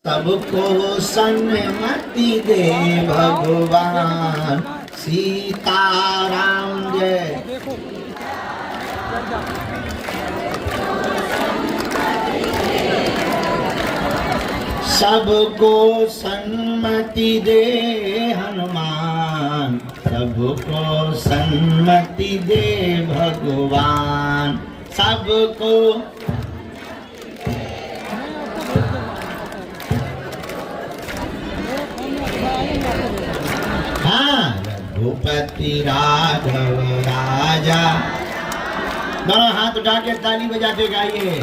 सबको सन्मति दे भगवान सीताराम जय। सबको सन्मति दे हनुमान, सबको सन्मति दे भगवान, सबको रघुपति राघव राजा। दोनों हाथ उठा के ताली बजाते गाइए,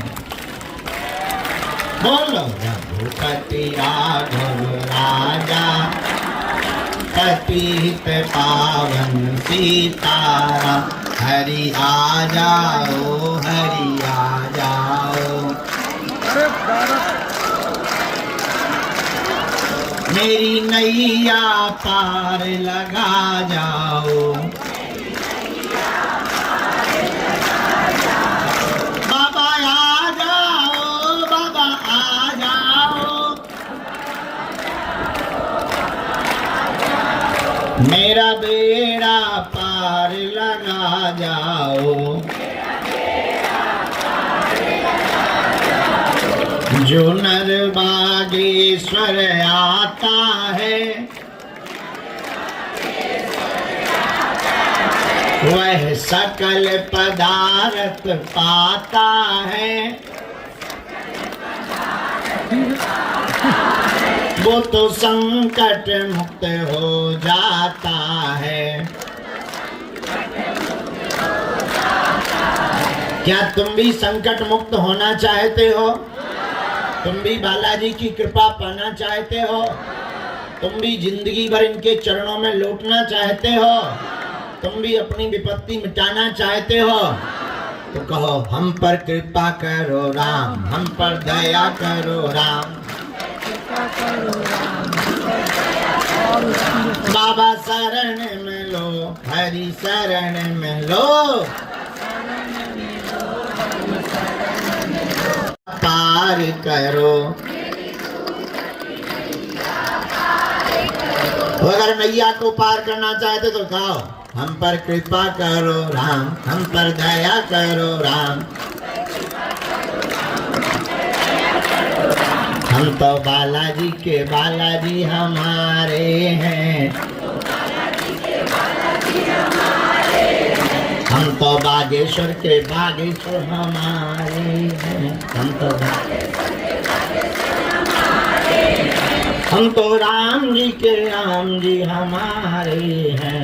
बोलो रघुपति राघव राजा, पतित पावन सीताराम। हरि आ जाओ, हरि आ जाओ, मेरी नैया पार लगा जाओ। बाबा आ जाओ, बाबा आ जाओ, मेरा बेड़ा पार लगा जाओ। जो नर बागेश्वर आता है, वह सकल पदार्थ पाता है। वो तो संकट मुक्त हो जाता है। क्या तुम भी संकट मुक्त होना चाहते हो? तुम भी बालाजी की कृपा पाना चाहते हो? तुम भी जिंदगी भर इनके चरणों में लौटना चाहते हो? तुम भी अपनी विपत्ति मिटाना चाहते हो? तो कहो हम पर कृपा करो राम, हम पर दया करो राम। बाबा शरण में लो, हरि शरण में लो, पार करो। अगर नैया को पार करना चाहते तो कहो हम पर कृपा करो राम, हम पर दया करो राम। हम तो बालाजी के बालाजी हमारे हैं, हम तो बागेश्वर के बागेश्वर हमारे हैं। हम तो राम जी के राम जी हमारे हैं।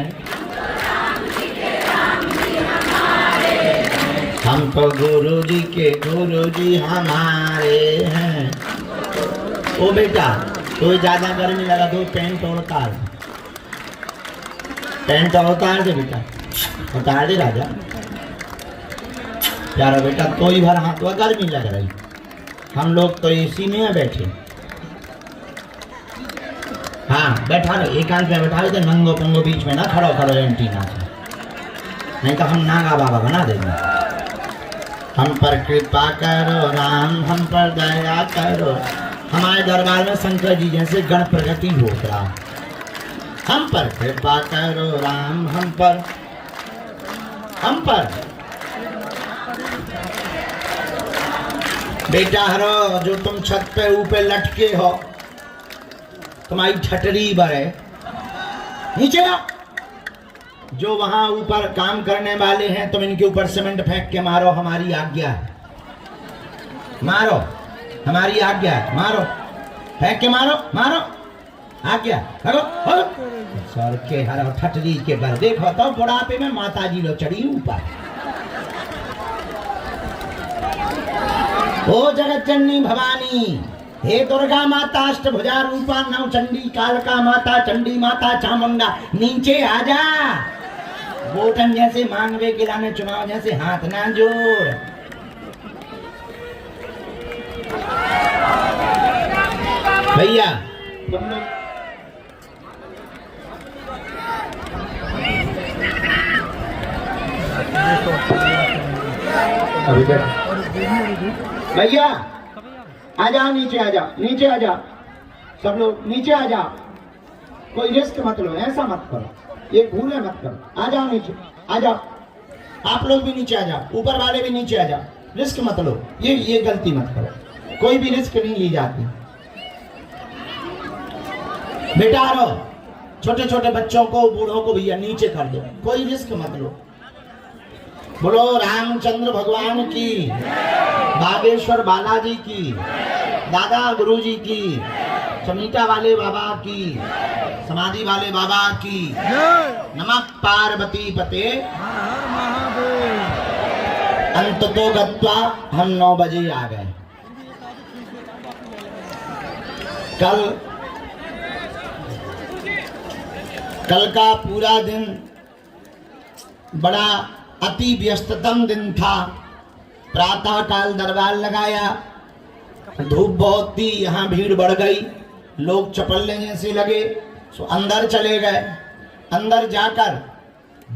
हम तो गुरु जी के गुरु जी हमारे हैं। ओ बेटा, तो ज्यादा गर्मी लगा तो पैंट और उतार, पैंट और उतार दे बेटा, उतार दे राजा। प्यारा बेटा, तो ही भर हाथ गर्मी लग रही, हम लोग तो एसी में है बैठे। हाँ बैठा लो, एकांत में बैठा लो, नंगो पंगो बीच में ना खड़ो खड़ो एंटीना से, नहीं तो हम नागा बाबा बना देंगे। हम पर कृपा करो राम, हम पर दया करो। हमारे दरबार में शंकर जी जैसे गण प्रगति हो रहा। हम पर कृपा करो राम, हम पर बेटा हरो, जो तुम छत पे ऊपर लटके हो, तुम्हारी ठटरी बड़े नीचे आओ। जो वहां ऊपर काम करने वाले हैं, तुम इनके ऊपर सीमेंट फेंक के मारो, हमारी आज्ञा है। मारो, हमारी आज्ञा है, मारो, फेंक के मारो, मारो, आज्ञा करो। सर के हरो ठटरी के बल देखो तो बुढ़ापे में माता जी लो चढ़ी ऊपर। ओ जगत जननी भवानी, हे दुर्गा माता अष्टभुजा रूपा नव चंडी कालका माता चंडी माता चामुंडा, नीचे आजा। वोटन जैसे मांगवे गिराने चुनाव जैसे हाथ ना जोड़। भैया भैया आ जाओ, नीचे आ जाओ, नीचे आ जाओ। सब लोग नीचे आ जाओ, कोई रिस्क मत लो, ऐसा मत करो, ये भूले मत करो। आ जाओ नीचे, आ जाओ, आप लोग भी नीचे आ जाओ, ऊपर वाले भी नीचे आ जाओ, रिस्क मत लो, ये गलती मत करो, कोई भी रिस्क नहीं ली जाती। बेटा रो, छोटे छोटे बच्चों को, बूढ़ों को भैया नीचे कर दो, कोई रिस्क मत लो। बोलो रामचंद्र भगवान की, बागेश्वर बालाजी की, दादा गुरुजी की, चमीटा वाले बाबा की, समाधि वाले बाबा की, नमः पार्वती पते। अंततो गत्वा हम 9 बजे आ गए। कल का पूरा दिन बड़ा अति व्यस्ततम दिन था। प्रातः काल दरबार लगाया, धूप बहुत थी, यहाँ भीड़ बढ़ गई, लोग चपलने जैसे लगे, सो अंदर चले गए। अंदर जाकर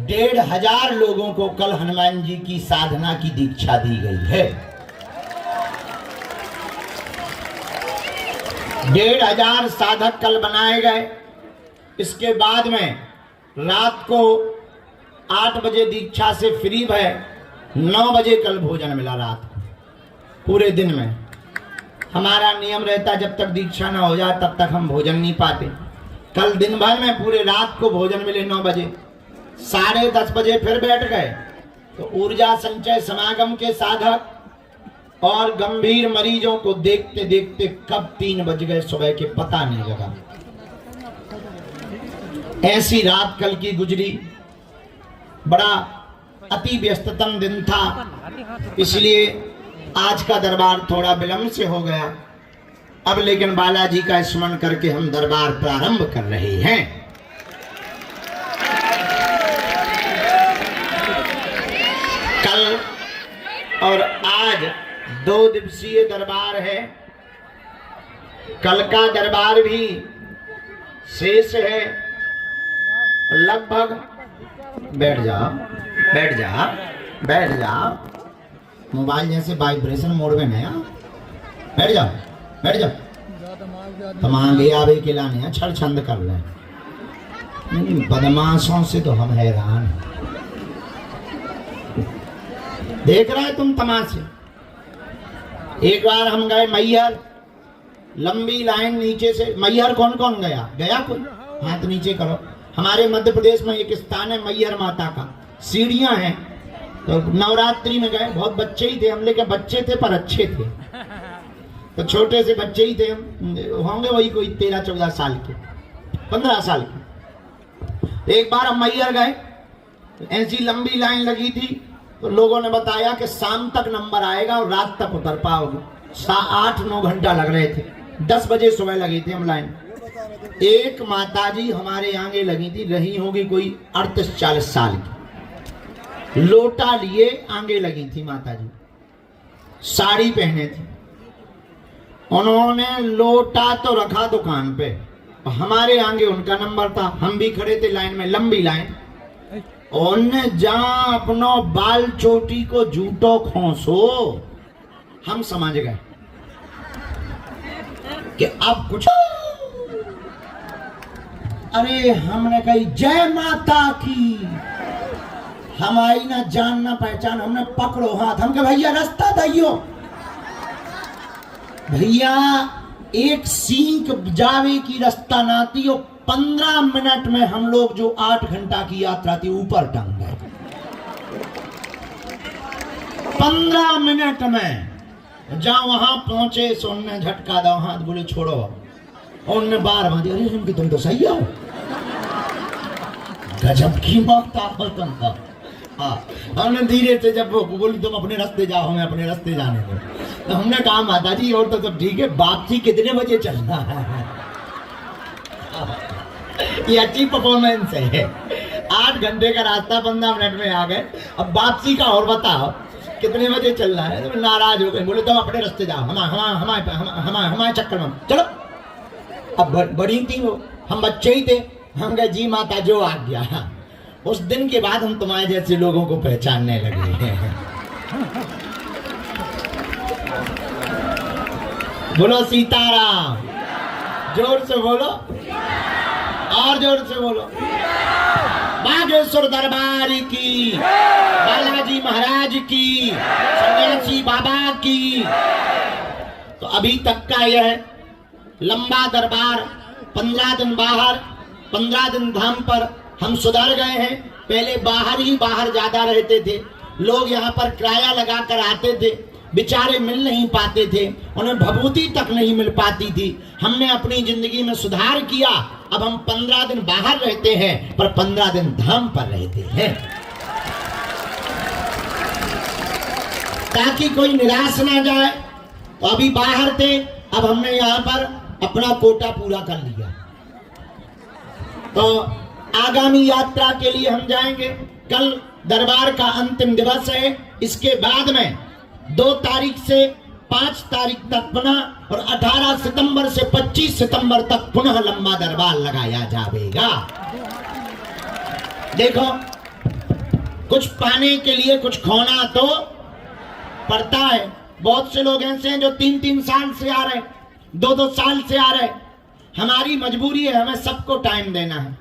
1500 लोगों को कल हनुमान जी की साधना की दीक्षा दी गई है। 1500 साधक कल बनाए गए। इसके बाद में रात को 8 बजे दीक्षा से फ्री भय, 9 बजे कल भोजन मिला रात को। पूरे दिन में हमारा नियम रहता जब तक दीक्षा ना हो जाए तब तक हम भोजन नहीं पाते। कल दिन भर में पूरे रात को भोजन मिले 9 बजे। 10:30 बजे फिर बैठ गए तो ऊर्जा संचय समागम के साधक और गंभीर मरीजों को देखते देखते कब 3 बज गए सुबह के पता नहीं लगा। ऐसी रात कल की गुजरी। बड़ा अति व्यस्ततम दिन था, इसलिए आज का दरबार थोड़ा विलंब से हो गया। अब लेकिन बालाजी का स्मरण करके हम दरबार प्रारंभ कर रहे हैं। कल और आज 2 दिवसीय दरबार है। कल का दरबार भी शेष है। लगभग बैठ जाओ, बैठ जाओ, बैठ जाओ। मोबाइल जैसे वाइब्रेशन मोड में नया, बैठ जाओ, बैठ जाओ। तमांगे आवे के लाने छड़ छंद कर रहे। बदमाशों से तो हम हैरान हैं। देख रहे हैं तुम तमाशे। एक बार हम गए मैहर, लंबी लाइन नीचे से। मैहर कौन कौन गया? गया कोई? हाथ नीचे करो। हमारे मध्य प्रदेश में एक स्थान है मैहर माता का, सीढ़ियां हैं। तो नवरात्रि में गए, बहुत बच्चे ही थे हम, लेकिन बच्चे थे पर अच्छे थे। तो छोटे से बच्चे ही थे हम, होंगे वही कोई 13-14 साल के, 15 साल के। एक बार हम मैहर गए, ऐसी लंबी लाइन लगी थी। तो लोगों ने बताया कि शाम तक नंबर आएगा और रात तक उतर पाओगे। 8-9 घंटा लग रहे थे। 10 बजे सुबह लगी थी हम लाइन। एक माताजी हमारे आगे लगी थी, रही होगी कोई 38-40 साल की। लोटा लिए आगे लगी थी माताजी, साड़ी पहने थी। उन्होंने लोटा तो रखा दुकान पे, हमारे आगे उनका नंबर था। हम भी खड़े थे लाइन में, लंबी लाइन। उनने जहां अपनो बाल चोटी को जूटो खोसो, हम समझ गए कि अब कुछ। अरे हमने कही जय माता की। हम आई ना जान ना पहचान, हमने पकड़ो हाथ। हम कहे भैया रास्ता दइयो। भैया एक सींक जावे की रास्ता ना थी। 15 मिनट में हम लोग जो 8 घंटा की यात्रा थी ऊपर टंग गए। 15 मिनट में जहां वहां पहुंचे सो उनने झटका दो हाथ, बोले छोड़ो। और उनने बार बांधी, अरे इनकी तुम तो सही हो, गजब की मौका हो तुम तो। हमने धीरे से जब वो बोली तुम अपने रास्ते जाओ, हमें अपने रास्ते जाने दो। तो हमने कहा माता जी और तो सब ठीक है, वापसी कितने बजे चलना है? ये अच्छी परफॉर्मेंस है। 8 घंटे का रास्ता 15 मिनट में आ गए। अब वापसी का और बताओ कितने बजे चलना है? तो नाराज हो गए, बोले तुम अपने रास्ते जाओ, हमारे चक्कर में चलो। अब बड़ी थी वो, हम बच्चे ही थे। हम कहे जी माता जो आ गया। उस दिन के बाद हम तुम्हारे जैसे लोगों को पहचानने लगे हैं। बोलो सीताराम, जोर से बोलो, और जोर से बोलो। बागेश्वर दरबार की, बालाजी महाराज की, सन्यासी बाबा की। तो अभी तक का यह लंबा दरबार, 15 दिन बाहर, 15 दिन धाम पर हम सुधर गए हैं। पहले बाहर ही बाहर ज्यादा रहते थे, लोग यहाँ पर किराया लगा कर आते थे, बेचारे मिल नहीं पाते थे, उन्हें भभूति तक नहीं मिल पाती थी। हमने अपनी जिंदगी में सुधार किया, अब हम 15 दिन बाहर रहते हैं पर 15 दिन धाम पर रहते हैं, ताकि कोई निराश ना जाए। तो अभी बाहर थे, अब हमने यहाँ पर अपना कोटा पूरा कर लिया। तो आगामी यात्रा के लिए हम जाएंगे। कल दरबार का अंतिम दिवस है। इसके बाद में 2 तारीख से 5 तारीख तक पुनः, और 18 सितंबर से 25 सितंबर तक पुनः लंबा दरबार लगाया जाएगा। देखो, कुछ पाने के लिए कुछ खोना तो पड़ता है। बहुत से लोग ऐसे हैं जो 3-3 साल से आ रहे, 2-2 साल से आ रहे। हमारी मजबूरी है, हमें सबको टाइम देना है,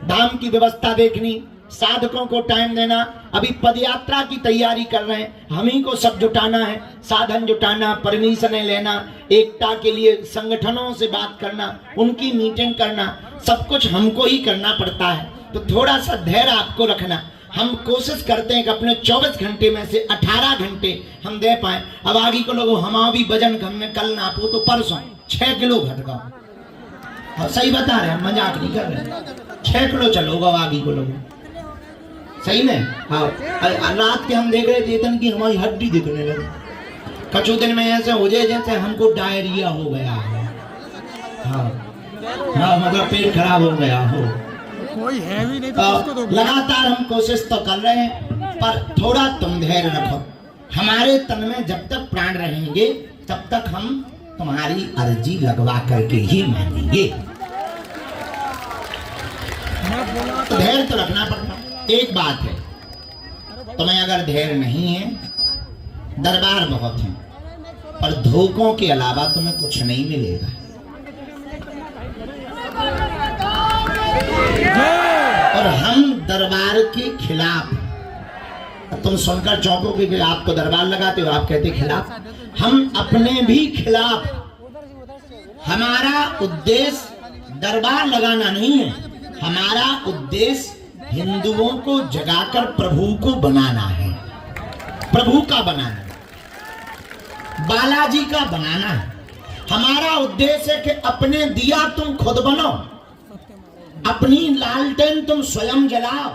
धाम की व्यवस्था देखनी, साधकों को टाइम देना। अभी पदयात्रा की तैयारी कर रहे हैं, हम ही को सब जुटाना है, साधन जुटाना, परमिशनें लेना, एकता के लिए संगठनों से बात करना, उनकी मीटिंग करना, सब कुछ हमको ही करना पड़ता है। तो थोड़ा सा धैर्य आपको रखना। हम कोशिश करते हैं कि अपने 24 घंटे में से 18 घंटे हम दे पाए। अब आगे को लोगों हमारा भी वजन हमने कल नापो तो परसों 6 किलो घट गया। हाँ, सही बता रहे हैं, मजाक नहीं कर रहे। 6 किलो चलोगा आगे को लोगों, सही में। हाँ, रात के हम देख रहे थे इतन की हमारी हड्डी दिखने लगी। कछु दिन में ऐसे हो जाए जैसे हमको डायरिया हो गया है। हाँ, हाँ, मतलब पेट खराब हो गया हो। कोई है भी नहीं तो लगातार हम कोशिश तो कर रहे हैं, पर थोड़ा तुम धैर्य रखो। हमारे तन में जब तक प्राण रहेंगे तब तक हम तुम्हारी अर्जी लगवा करके ही मानेंगे। तो धैर्य तो रखना पड़ता। एक बात है, तुम्हें अगर धैर्य नहीं है, दरबार बहुत है, पर धोखों के अलावा तुम्हें कुछ नहीं मिलेगा। और हम दरबार के खिलाफ, तुम सुनकर चौंकोगे कि आप तो दरबार लगाते हो, आप कहते खिलाफ। हम अपने भी खिलाफ। हमारा उद्देश्य दरबार लगाना नहीं है, हमारा उद्देश्य हिंदुओं को जगाकर प्रभु को बनाना है, प्रभु का बनाना है, बालाजी का बनाना है। हमारा उद्देश्य है कि अपने दिया तुम खुद बनो, अपनी लालटेन तुम स्वयं जलाओ,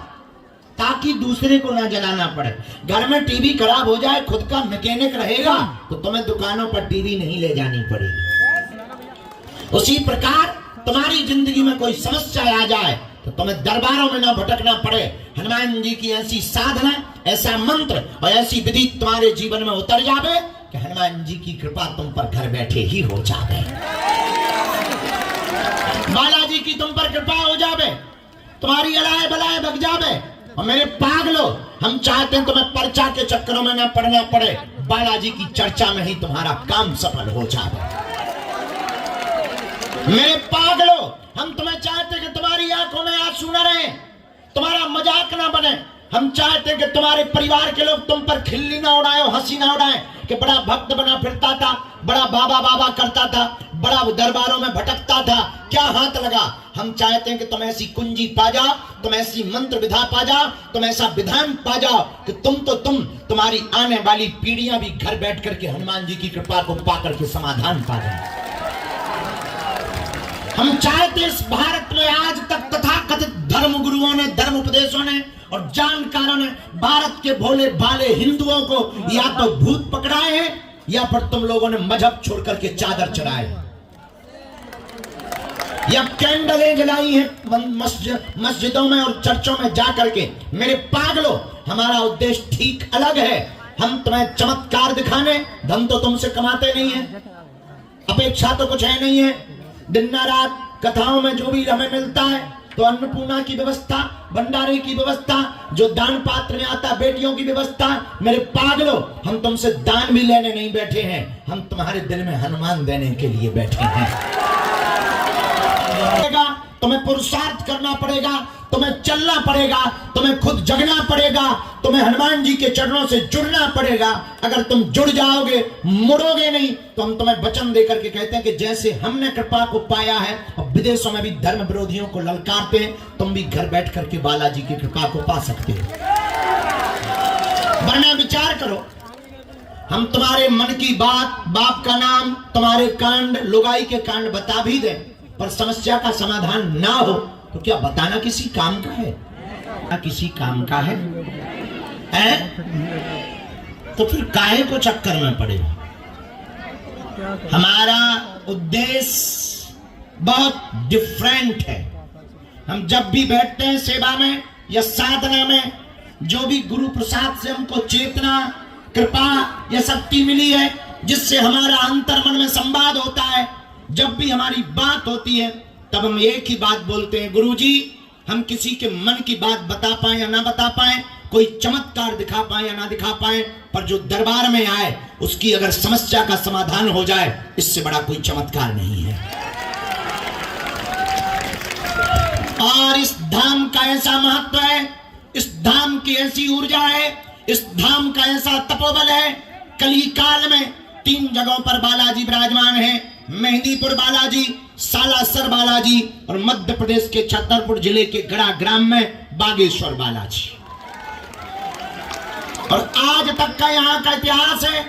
ताकि दूसरे को ना जलाना पड़े। घर में टीवी खराब हो जाए, खुद का मैकेनिक रहेगा तो तुम्हें दुकानों पर टीवी नहीं ले जानी पड़ेगी। उसी प्रकार तुम्हारी जिंदगी में कोई समस्या आ जाए तो तुम्हें दरबारों में ना भटकना पड़े। हनुमान जी की ऐसी साधना, ऐसा मंत्र और ऐसी विधि तुम्हारे जीवन में उतर जावे कि हनुमान जी की कृपा तुम पर घर बैठे ही हो जावे, बालाजी की तुम पर कृपा हो जावे, तुम्हारी अलाए बलाए भग जावे। और मेरे पागलो, हम चाहते हैं तुम्हें पर्चा के चक्करों में ना पड़ना पड़े, बालाजी की चर्चा में ही तुम्हारा काम सफल हो जावे। मेरे पागलो, हम तुम्हें चाहते हैं कि तुम्हारी आंखों में आंसू न रहे, तुम्हारा मजाक ना बने। हम चाहते हैं कि तुम्हारे परिवार के लोग तुम पर खिल्ली ना उड़ाए, हंसी ना उड़ाए कि बड़ा भक्त बना फिरता था, बड़ा बाबा बाबा करता था, बड़ा दरबारों में भटकता था, क्या हाथ लगा। हम चाहते हैं कि तुम ऐसी कुंजी पा जाओ, तुम ऐसी मंत्र विधा पा जाओ, तुम ऐसा विधान पा जाओ कि तुम्हारी आने वाली पीढ़ियां भी घर बैठ करके हनुमान जी की कृपा को पा करके समाधान पा जाए। हम चाहते इस भारत में आज तक तथाकथित धर्म गुरुओं ने, धर्म उपदेशों ने और जानकारों ने भारत के भोले भाले हिंदुओं को या तो भूत पकड़ाए हैं या फिर तुम लोगों ने मजहब छोड़ करके चादर चढ़ाए या कैंडलें जलाई हैं मस्जिदों में और चर्चों में जा करके। मेरे पागलों, हमारा उद्देश्य ठीक अलग है। हम तुम्हें चमत्कार दिखाने, धन तो तुमसे कमाते नहीं है, अपेक्षा तो कुछ है नहीं है। दिन रात कथाओं में जो भी हमें मिलता है, तो अन्नपूर्णा की व्यवस्था, भंडारे की व्यवस्था, जो दान पात्र में आता, बेटियों की व्यवस्था। मेरे पागलों, हम तुमसे दान भी लेने नहीं बैठे हैं, हम तुम्हारे दिल में हनुमान देने के लिए बैठे हैं। तुम्हें पुरुषार्थ करना पड़ेगा, तुम्हें चलना पड़ेगा, तुम्हें खुद जगना पड़ेगा, तुम्हें हनुमान जी के चरणों से जुड़ना पड़ेगा। अगर तुम जुड़ जाओगे, मुड़ोगे नहीं, तो हम तुम्हें वचन देकर के कहते हैं कि जैसे हमने कृपा को पाया है और विदेशों में भी धर्म विरोधियों को ललकारते हैं, तुम भी घर बैठ करके बालाजी की कृपा को पा सकते हो। वरना विचार करो, हम तुम्हारे मन की बात, बाप का नाम, तुम्हारे कांड, लुगाई के कांड बता भी दें, पर समस्या का समाधान ना हो तो क्या बताना किसी काम का है? किसी काम का है? तो फिर काहे को चक्कर में पड़े? हमारा उद्देश्य बहुत डिफरेंट है। हम जब भी बैठते हैं सेवा में या साधना में, जो भी गुरु प्रसाद से हमको चेतना, कृपा या शक्ति मिली है, जिससे हमारा अंतर मन में संवाद होता है, जब भी हमारी बात होती है तब हम एक ही बात बोलते हैं, गुरुजी हम किसी के मन की बात बता पाए या ना बता पाए, कोई चमत्कार दिखा पाए या ना दिखा पाए, पर जो दरबार में आए उसकी अगर समस्या का समाधान हो जाए, इससे बड़ा कोई चमत्कार नहीं है। और इस धाम का ऐसा महत्व है, इस धाम की ऐसी ऊर्जा है, इस धाम का ऐसा तपोबल है। कली काल में 3 जगहों पर बालाजी विराजमान है, मेहंदीपुर बालाजी, सालासर बालाजी और मध्य प्रदेश के छतरपुर जिले के गड़ा ग्राम में बागेश्वर बालाजी। और आज तक का यहाँ का इतिहास है,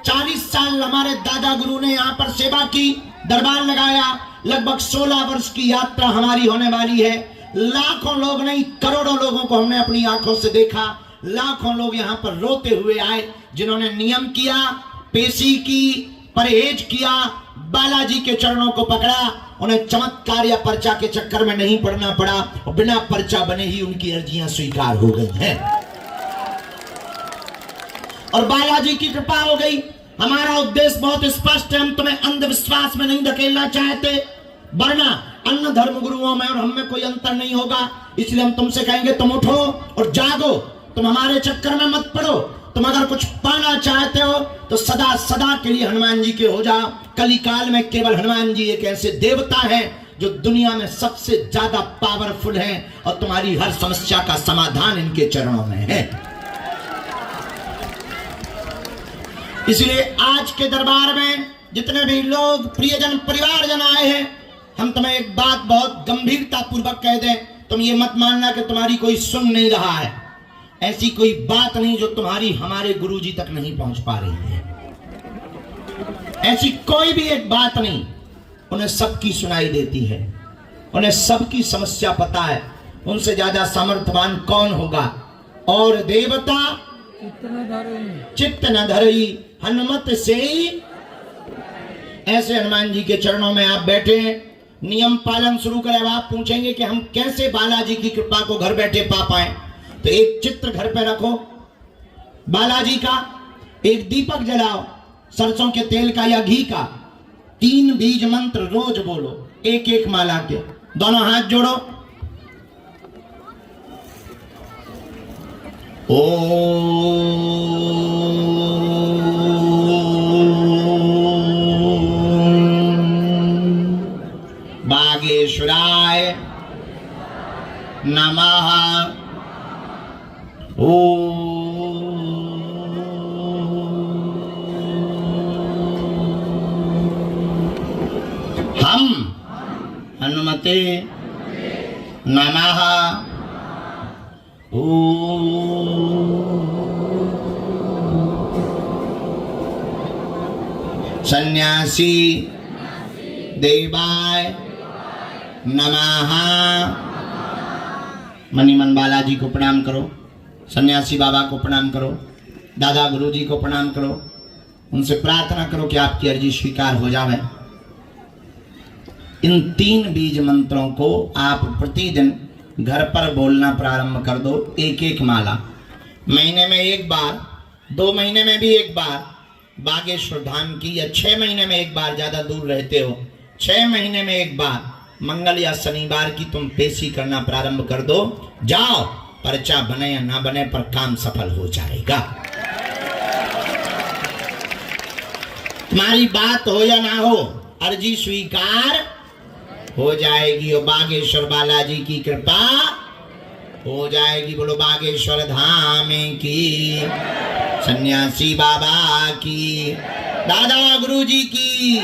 40 साल हमारे दादा गुरु ने यहाँ पर सेवा की, दरबार लगाया, लगभग 16 वर्ष की यात्रा हमारी होने वाली है। लाखों लोग नहीं, करोड़ों लोगों को हमने अपनी आंखों से देखा। लाखों लोग यहाँ पर रोते हुए आए, जिन्होंने नियम किया, पेशी की, परहेज किया, बालाजी के चरणों को पकड़ा। उन्हें चमत्कार या पर्चा के चक्कर में नहीं पड़ना पड़ा और बिना पर्चा बने ही उनकी अर्जियां स्वीकार हो गई हैं और बालाजी की कृपा हो गई। हमारा उद्देश्य बहुत स्पष्ट है, हम तुम्हें अंधविश्वास में नहीं धकेलना चाहते, वरना अन्य धर्म गुरुओं में और हम में कोई अंतर नहीं होगा। इसलिए हम तुमसे कहेंगे तुम उठो और जागो, तुम हमारे चक्कर में मत पड़ो। तुम अगर कुछ पाना चाहते हो तो सदा सदा के लिए हनुमान जी के हो जाओ। कलिकाल में केवल हनुमान जी एक ऐसे देवता हैं जो दुनिया में सबसे ज्यादा पावरफुल हैं और तुम्हारी हर समस्या का समाधान इनके चरणों में है। इसलिए आज के दरबार में जितने भी लोग, प्रियजन, परिवारजन आए हैं, हम तुम्हें एक बात बहुत गंभीरता पूर्वक कह दें, तुम ये मत मानना कि तुम्हारी कोई सुन नहीं रहा है। ऐसी कोई बात नहीं जो तुम्हारी हमारे गुरुजी तक नहीं पहुंच पा रही है। ऐसी कोई भी एक बात नहीं, उन्हें सबकी सुनाई देती है, उन्हें सबकी समस्या पता है। उनसे ज्यादा सामर्थ्यवान कौन होगा? और देवता चित्त न धरई हनुमत से। ऐसे हनुमान जी के चरणों में आप बैठे हैं, नियम पालन शुरू करें। अब आप पूछेंगे कि हम कैसे बालाजी की कृपा को घर बैठे पा पाए, तो एक चित्र घर पे रखो बालाजी का, एक दीपक जलाओ सरसों के तेल का या घी का, 3 बीज मंत्र रोज बोलो, एक एक माला के, दोनों हाथ जोड़ो। बागेश्वराय नमः। हम हनुमते नमः। सन्यासी देवाय नमः। मनी मन बालाजी को प्रणाम करो, सन्यासी बाबा को प्रणाम करो, दादा गुरुजी को प्रणाम करो, उनसे प्रार्थना करो कि आपकी अर्जी स्वीकार हो जाए। इन 3 बीज मंत्रों को आप प्रतिदिन घर पर बोलना प्रारंभ कर दो, एक एक माला, महीने में एक बार, 2 महीने में भी एक बार बागेश्वर धाम की, या 6 महीने में एक बार, ज्यादा दूर रहते हो 6 महीने में एक बार मंगल या शनिवार की तुम पेशी करना प्रारंभ कर दो। जाओ, पर्चा बने या ना बने पर काम सफल हो जाएगा। तुम्हारी बात हो या ना हो, अर्जी स्वीकार हो जाएगी। और बागेश्वर बालाजी की कृपा हो जाएगी। बोलो बागेश्वर धाम की, सन्यासी बाबा की, दादा गुरुजी की,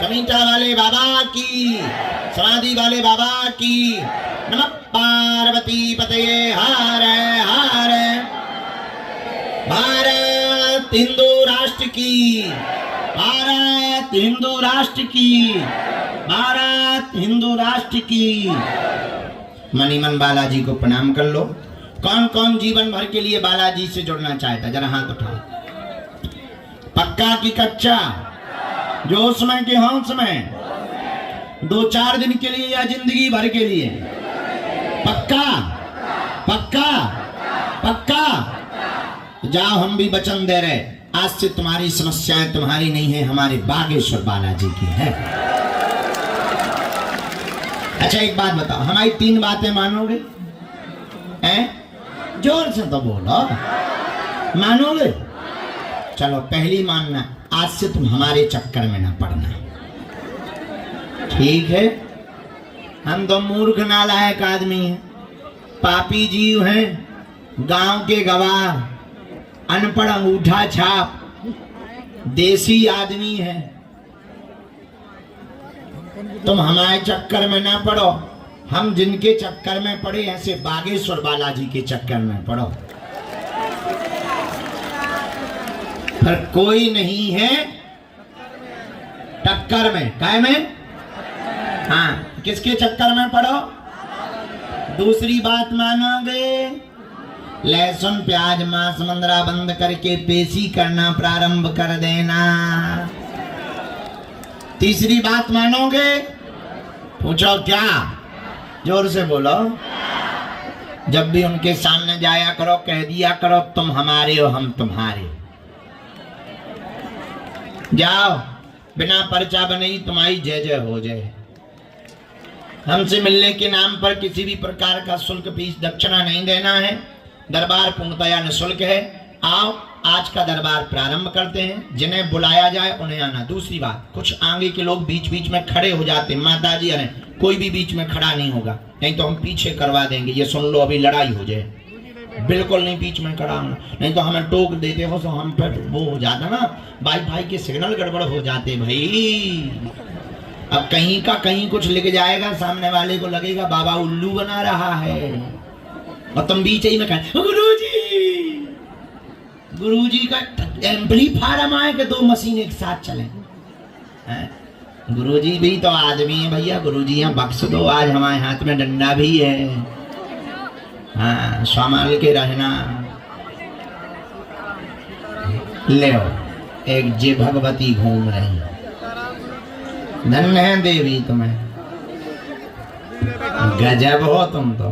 कमीठा वाले बाबा की, समाधि वाले बाबा की। नमः पार्वती पतये। हर हर भारत हिंदू राष्ट्र की, भारत हिंदू राष्ट्र की, भारत हिंदू राष्ट्र की। मनीमन बालाजी को प्रणाम कर लो। कौन कौन जीवन भर के लिए बालाजी से जुड़ना चाहता है? जरा हाथ उठाओ। पक्का की कच्चा? जोश में कि होश में? 2-4 दिन के लिए या जिंदगी भर के लिए? पक्का पक्का पक्का। जाओ, हम भी वचन दे रहे, आज से तुम्हारी समस्याएं तुम्हारी नहीं है, हमारे बागेश्वर बालाजी की है। अच्छा एक बात बताओ, हमारी 3 बातें मानोगे? हैं? जोर से तो बोलो, मानोगे? चलो पहली मानना, आज से तुम हमारे चक्कर में ना पड़ना, ठीक है? हम तो मूर्ख नालायक आदमी हैं, पापी जीव हैं, गांव के गवाह, अनपढ़ अंगूठा छाप, देसी आदमी है। तुम हमारे चक्कर में ना पड़ो। हम जिनके चक्कर में पड़े ऐसे बागेश्वर बालाजी के चक्कर में पड़ो। पर कोई नहीं है टक्कर में, काय में? हाँ, किसके चक्कर में पड़ो? दूसरी बात मानोगे? लहसुन प्याज मांस मंदरा बंद करके पेशी करना प्रारंभ कर देना। तीसरी बात मानोगे? पूछो क्या? जोर से बोलो। जब भी उनके सामने जाया करो, कह दिया करो तुम हमारे हो, हम तुम्हारे। जाओ, बिना पर्चा बने ही तुम्हारी जय जय हो जाए। हमसे मिलने के नाम पर किसी भी प्रकार का शुल्क फीस दक्षिणा नहीं देना है। दरबार पूर्णतया निःशुल्क है। आओ, आज का दरबार प्रारंभ करते हैं। जिन्हें बुलाया जाए उन्हें आना। दूसरी बात, कुछ आगे के लोग बीच बीच में खड़े हो जाते हैं। माता जी अरे कोई भी बीच में खड़ा नहीं होगा, नहीं तो हम पीछे करवा देंगे। ये सुन लो, अभी लड़ाई हो जाए। बिल्कुल नहीं बीच में खड़ा होना, नहीं तो हमें टोक देते हो तो हम पर वो हो जाता ना, वाईफाई के सिग्नल गड़बड़ हो जाते भाई। अब कहीं का कहीं कुछ लिख जाएगा, सामने वाले को लगेगा बाबा उल्लू बना रहा है, और तुम बीच ही में कहें गुरुजी। गुरुजी का एम्पलीफायर आए कि 2 मशीन एक साथ चले। गुरुजी भी तो आदमी है भैया। गुरुजी यहाँ बख्श दो, आज हमारे हाथ में डंडा भी है। हाँ, संभाल के रहना। ले एक जे भगवती घूम रही, धन्य है देवी तुम्हें, गजब हो तुम तो।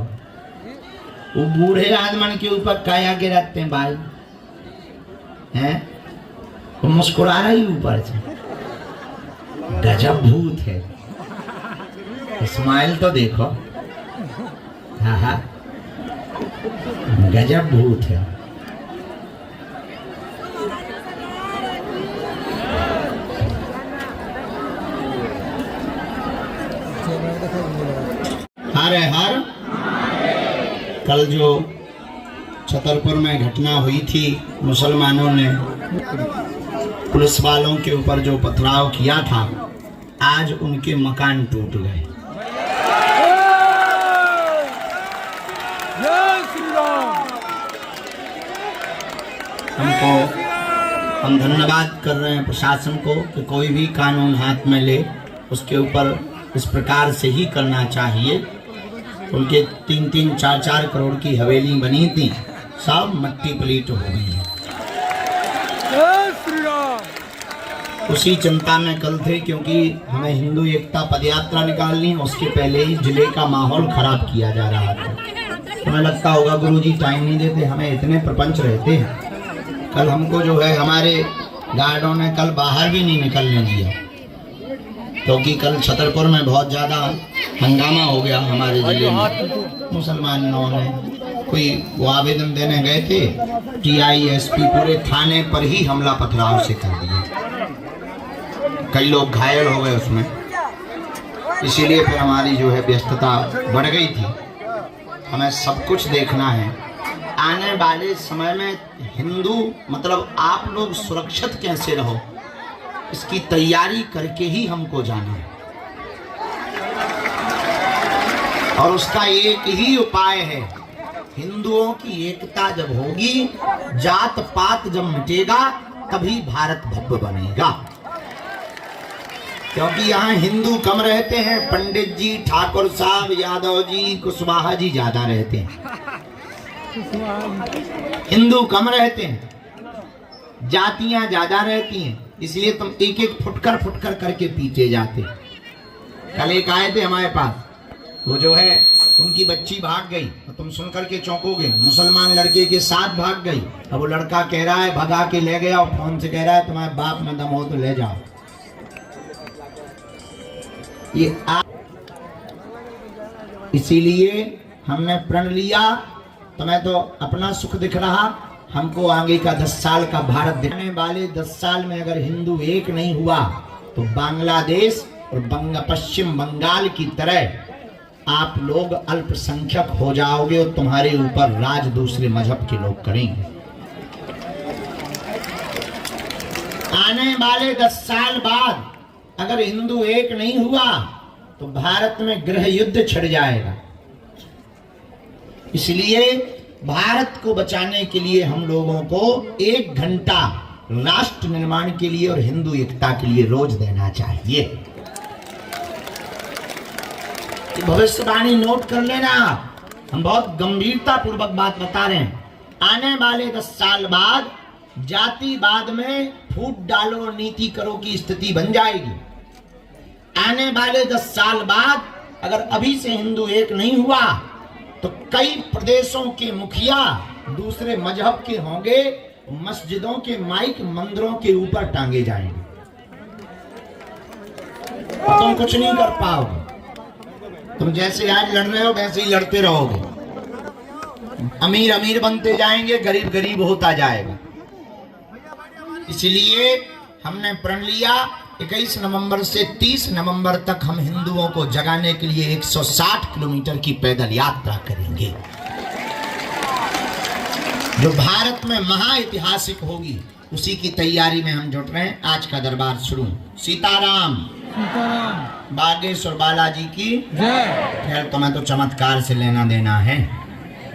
वो बूढ़े आदमन के ऊपर काया के रखते हैं भाई, हैं? वो मुस्कुरा रही ऊपर से, गजब भूत है। स्माइल तो देखो, हाँ हाँ, गजब भूत है। हरे हर। कल जो छतरपुर में घटना हुई थी, मुसलमानों ने पुलिस वालों के ऊपर जो पथराव किया था, आज उनके मकान टूट गए। हम धन्यवाद कर रहे हैं प्रशासन को कि कोई भी कानून हाथ में ले उसके ऊपर इस प्रकार से ही करना चाहिए। उनके 3-3, 4-4 करोड़ की हवेली बनी थी, सब मट्टी पलीट हो गई है। उसी चिंता में कल थे, क्योंकि हमें हिंदू एकता पदयात्रा निकालनी है। उसके पहले ही जिले का माहौल खराब किया जा रहा था। हमें लगता होगा गुरुजी टाइम नहीं देते, हमें इतने प्रपंच रहते हैं। कल हमको जो है हमारे गार्डों ने कल बाहर भी नहीं निकलने दिया, क्योंकि कल छतरपुर में बहुत ज़्यादा हंगामा हो गया हमारे जिले में। मुसलमानों ने कोई वो आवेदन देने गए थे, TISP पूरे थाने पर ही हमला पथराव से कर दिया। कई लोग घायल हो गए उसमें। इसीलिए फिर हमारी जो है व्यस्तता बढ़ गई थी। हमें सब कुछ देखना है। आने वाले समय में हिंदू मतलब आप लोग सुरक्षित कैसे रहो, इसकी तैयारी करके ही हमको जाना है। और उसका एक ही उपाय है, हिंदुओं की एकता जब होगी, जात पात जब मिटेगा, तभी भारत भव्य बनेगा। क्योंकि यहाँ हिंदू कम रहते हैं, पंडित जी, ठाकुर साहब, यादव जी, कुशवाहा जी ज्यादा रहते हैं। हिंदू कम रहते हैं, जातियां ज्यादा रहती हैं, इसलिए तुम एक एक फुटकर करके पीटे जाते। कल एक आए थे हमारे पास, वो जो है उनकी बच्ची भाग गई, तो तुम सुन करके चौंकोगे, मुसलमान लड़के के साथ भाग गई। अब वो लड़का कह रहा है भगा के ले गया, और फोन से कह रहा है तुम्हारे बाप में दम हो तो ले जाओ। ये इसीलिए हमने प्रण लिया। तुम्हें तो अपना सुख दिख रहा, हमको आगे का 10 साल का भारत दिखने वाले 10 साल में अगर हिंदू एक नहीं हुआ तो बांग्लादेश और पश्चिम बंगाल की तरह आप लोग अल्पसंख्यक हो जाओगे और तुम्हारे ऊपर राज दूसरे मजहब के लोग करेंगे। आने वाले 10 साल बाद अगर हिंदू एक नहीं हुआ तो भारत में गृह युद्ध छिड़ जाएगा। इसलिए भारत को बचाने के लिए हम लोगों को 1 घंटा राष्ट्र निर्माण के लिए और हिंदू एकता के लिए रोज देना चाहिए। भविष्यवाणी नोट कर लेना, हम बहुत गंभीरता पूर्वक बात बता रहे हैं। आने वाले 10 साल बाद जातिवाद में फूट डालो नीति करो की स्थिति बन जाएगी। आने वाले 10 साल बाद अगर अभी से हिंदू एक नहीं हुआ तो कई प्रदेशों के मुखिया दूसरे मजहब के होंगे, मस्जिदों के माइक मंदिरों के ऊपर टांगे जाएंगे, तुम कुछ नहीं कर पाओगे। तुम जैसे आज लड़ रहे हो वैसे ही लड़ते रहोगे। अमीर अमीर बनते जाएंगे, गरीब गरीब होता जाएगा। इसलिए हमने प्रण लिया 21 नवंबर से 30 नवंबर तक हम हिंदुओं को जगाने के लिए 160 किलोमीटर की पैदल यात्रा करेंगे, जो भारत में महाऐतिहासिक होगी। उसी की तैयारी में हम जुट रहे हैं। आज का दरबार शुरू। सीताराम, बागेश्वर बालाजी की जय। खैर तुम्हें तो चमत्कार से लेना देना है,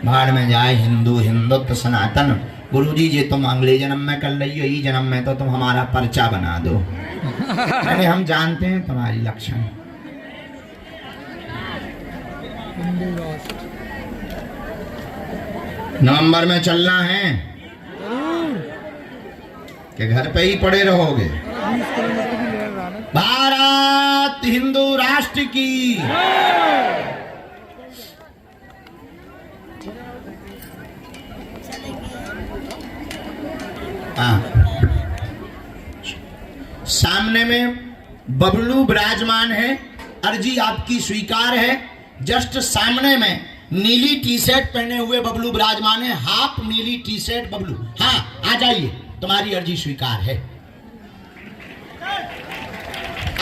भाड़ में जाए हिंदू, हिंदुत्व सनातन। गुरुजी जी तुम अगले जन्म में कर रही हो, इस जन्म में तो तुम हमारा पर्चा बना दो। अरे हम जानते हैं तुम्हारी लक्षण। नवंबर में चलना है कि घर पे ही पड़े रहोगे? भारत हिंदू राष्ट्र की। सामने में बबलू विराजमान है, अर्जी आपकी स्वीकार है। जस्ट सामने में नीली टी शर्ट पहने हुए बबलू विराजमान है, हाफ नीली टी शर्ट बबलू। हाँ आ जाइए, तुम्हारी अर्जी स्वीकार है।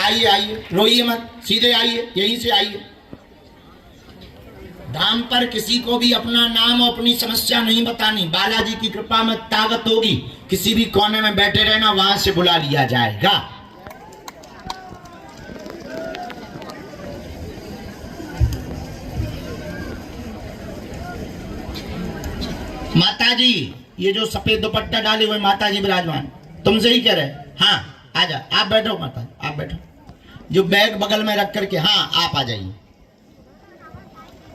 आइए आइए, रोइए मत, सीधे आइए, यहीं से आइए। धाम पर किसी को भी अपना नाम और अपनी समस्या नहीं बतानी। बालाजी की कृपा में ताकत होगी, किसी भी कोने में बैठे रहना, वहां से बुला लिया जाएगा। माताजी, ये जो सफेद दुपट्टा डाले हुए माताजी विराजमान, तुमसे ही कह रहे। हाँ आजा, आप बैठो माता, आप बैठो। जो बैग बगल में रख करके, हाँ आप आ जाइए,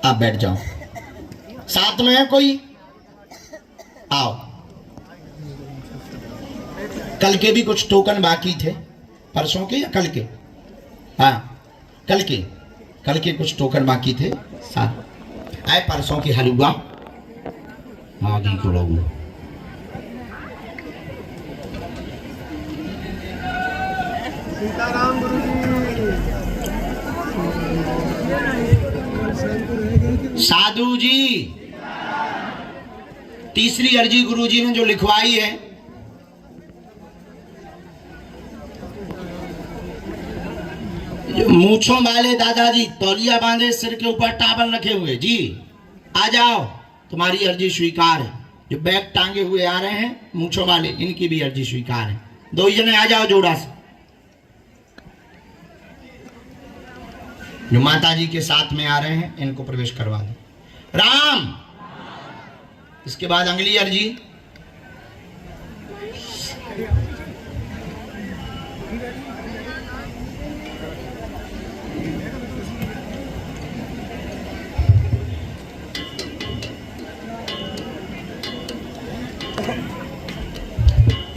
आप बैठ जाओ। साथ में है कोई? आओ। कल के भी कुछ टोकन बाकी थे, परसों के या कल के? हाँ कल के कुछ टोकन बाकी थे। साथ आए, परसों की हलवा आगे को लोगों। सीताराम साधु जी, तीसरी अर्जी गुरुजी ने जो लिखवाई है, जो मूछों वाले दादाजी तौलिया बांधे सिर के ऊपर टावल रखे हुए, जी आ जाओ, तुम्हारी अर्जी स्वीकार है। जो बैग टांगे हुए आ रहे हैं मूछों वाले, इनकी भी अर्जी स्वीकार है। दो ही जने आ जाओ जोड़ा से। जो माता जी के साथ में आ रहे हैं इनको प्रवेश करवा दो। राम। इसके बाद अगली अर्जी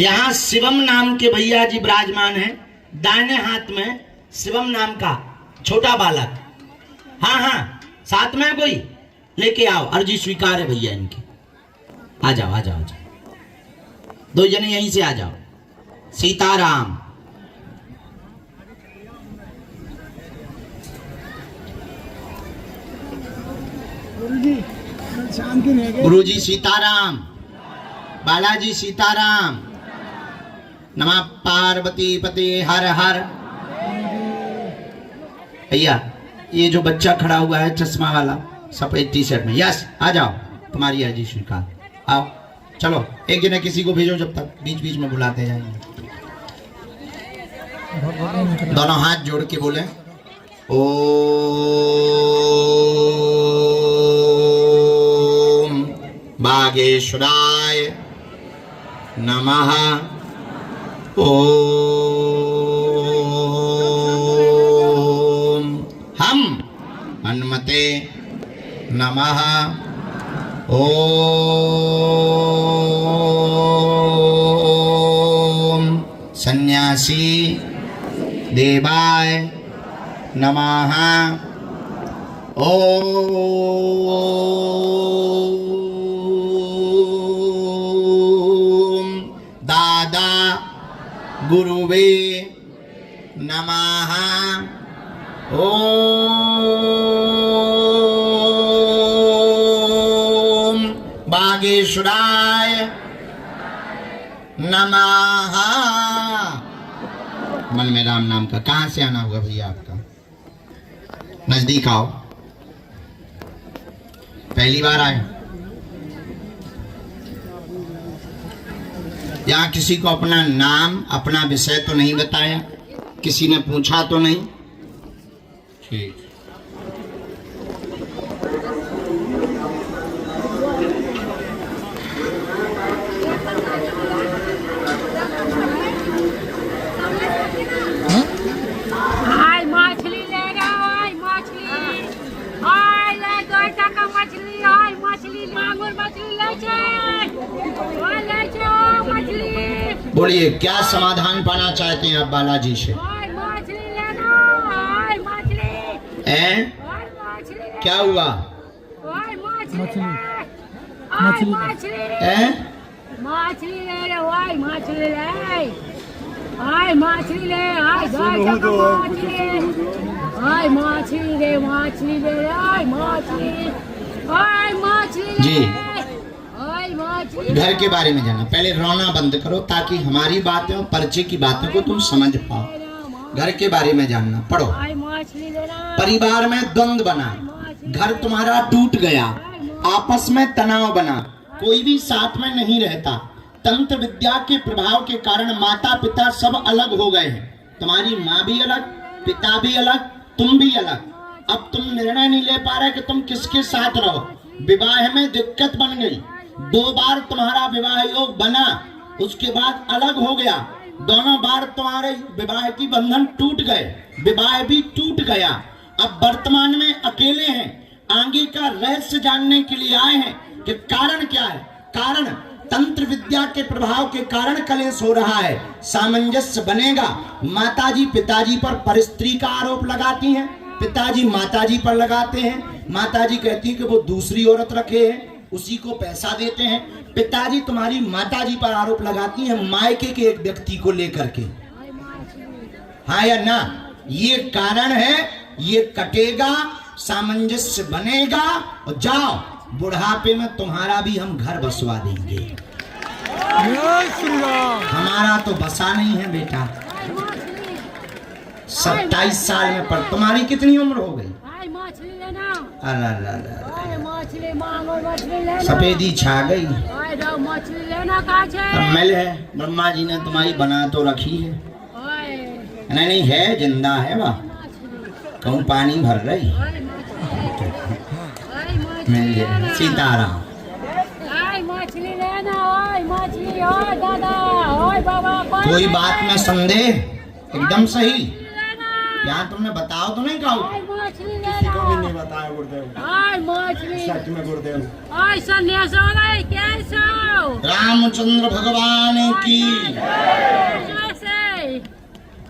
यहां शिवम नाम के भैया जी विराजमान हैं। दाहिने हाथ में शिवम नाम का छोटा बालक। हाँ हाँ, साथ में कोई लेके आओ, अर्जी स्वीकार है भैया इनकी। आ जाओ आ जाओ आ जाओ, दो जने यहीं से आ जाओ। सीताराम। गुरु जी सीताराम। बालाजी सीताराम। नमः पार्वती पते हर हर। भैया ये जो बच्चा खड़ा हुआ है चश्मा वाला सफेद टी शर्ट में, यस आ जाओ, तुम्हारी अर्जी स्वीकार। आओ चलो, एक जने किसी को भेजो, जब तक बीच बीच में बुलाते जाएंगे। दोनों हाथ जोड़ के बोले ओम बागेश्वराय नमः। ओम हम हनुमते नमः। ओम सन्यासी देवाय नमः। ओम दादा गुरुवे नमः। ओम बागेश्वराय नमः। मन में राम नाम का। कहां से आना होगा भैया आपका? नजदीक आओ, पहली बार आए। यहाँ किसी को अपना नाम अपना विषय तो नहीं बताया, किसी ने पूछा तो नहीं? ठीक। बोलिए क्या समाधान पाना चाहते हैं आप बालाजी से? क्या हुआ? मछली जी घर के बारे में जाना। पहले रोना बंद करो ताकि हमारी बातें और परिचय की बातों को तुम समझ पाओ। घर के बारे में जानना। पढ़ो। परिवार में द्वंद्व बना, घर तुम्हारा टूट गया, आपस में तनाव बना, कोई भी साथ में नहीं रहता। तंत्र विद्या के प्रभाव के कारण माता पिता सब अलग हो गए हैं। तुम्हारी माँ भी अलग, पिता भी अलग, तुम भी अलग। अब तुम निर्णय नहीं ले पा रहे कि तुम किसके साथ रहो। विवाह में दिक्कत बन गई। 2 बार तुम्हारा विवाह योग बना, उसके बाद अलग हो गया। दोनों बार तुम्हारे विवाह की बंधन टूट गए, विवाह भी टूट गया। अब वर्तमान में अकेले हैं। आगे का रहस्य जानने के लिए आए हैं कि कारण क्या है। कारण तंत्र विद्या के प्रभाव के कारण कलेश हो रहा है। सामंजस्य बनेगा। माताजी पिताजी पर परस्त्री का आरोप लगाती हैं, पिताजी माताजी पर लगाते हैं। माताजी कहती है कि वो दूसरी औरत रखे हैं, उसी को पैसा देते हैं। पिताजी तुम्हारी माताजी पर आरोप लगाती हैं मायके के एक व्यक्ति को लेकर के। हाँ या ना? ये कारण है, ये कटेगा, सामंजस्य बनेगा। और जाओ, बुढ़ापे में तुम्हारा भी हम घर बसवा देंगे। हमारा तो बसा नहीं है बेटा। 27 साल में पर तुम्हारी कितनी उम्र हो गई? हाय मछली लेना। अल्लाह हाय मछली मांगो, मछली लेना। सफेदी छा गई। हाय दो मछली लेना का छे? अब मिल है, ब्रह्मा जी ने तुम्हारी बना तो रखी है। हाय नहीं है, जिंदा है वाह। कहूँ पानी भर रही। हाय मछली मिल गया, सीताराम। हाय मछली लेना। हाय मछली, हाय दादा, हाय बाबा। कोई बात में संदेह? एकदम सही। यहाँ तुमने बताओ तो नहीं कहो? हाय मछली किसी को भी लेना। नहीं बताया गुरुदेव, हाय मछली। सच में गुरुदेव। हाय सन्यास वाला कैसे? रामचंद्र भगवान की।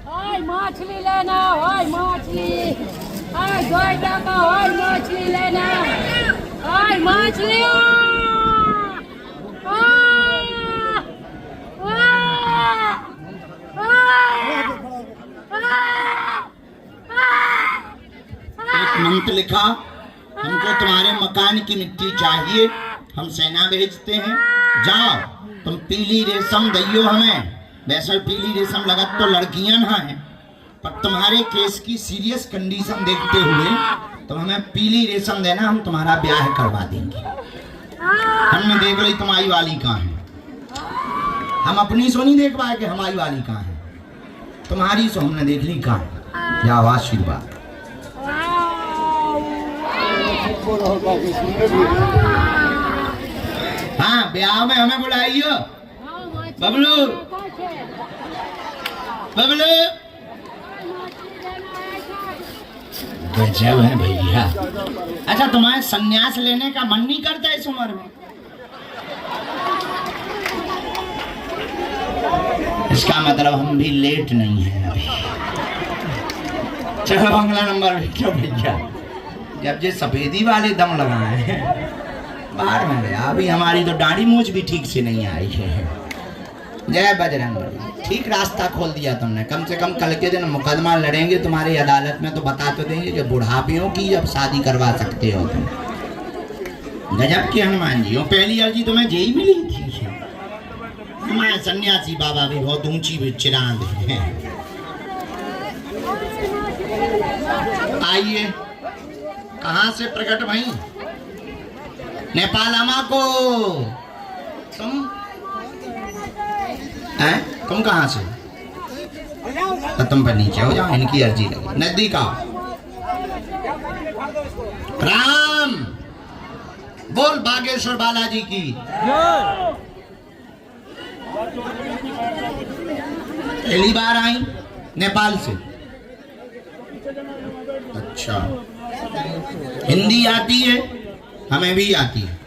हाय मछली लेना। हाय मछली। हाय गोइठा का। हाय मछली लेना। हाय मछली। एक मंत्र लिखा, हमको तुम्हारे मकान की मिट्टी चाहिए, हम सेना भेजते हैं। जाओ तुम पीली रेशम दइयो हमें। वैसे पीली रेशम लगत तो लड़कियां ना है, पर तुम्हारे केस की सीरियस कंडीशन देखते हुए तुम हमें पीली रेशम देना, हम तुम्हारा ब्याह करवा देंगे। हमने देख ली तुम्हारी वाली कहाँ है। हम अपनी सो नहीं देख पाए कि हमारी वाली कहाँ है, तुम्हारी सो हमने देख ली कहाँ। जाओ आशीर्वाद। हाँ ब्याह में हमें बुलाइयो। बबलू बबलू गजब है भैया। अच्छा तुम्हारे सन्यास लेने का मन नहीं करता इस उम्र में? इसका मतलब हम भी लेट नहीं है अभी। चलो अगला नंबर भेजो भैया। जब ये सफेदी वाले दम लगाए हैं बाहर में गया। अभी हमारी तो दाढ़ी मूछ भी ठीक से नहीं आई है। जय बजरंग। ठीक रास्ता खोल दिया तुमने। कम से कम कल के दिन मुकदमा लड़ेंगे तुम्हारी अदालत में तो बता तो देंगे कि बुढ़ापियों की अब शादी करवा सकते हो तुम। गजब के हनुमान जी हो। पहली अर्जी तुम्हें यही मिली थी। हमारे सन्यासी बाबा भी बहुत ऊंची चिरांद हैं। आइए, कहाँ से प्रकट भई? नेपाल अमा को। तुम कहाँ से? तो तुम पर नीचे हो जाओ, इनकी अर्जी लगी। नजदीक आओ। राम बोल बागेश्वर बालाजी की। पहली बार आई नेपाल से? अच्छा, हिंदी आती है? हमें भी आती है।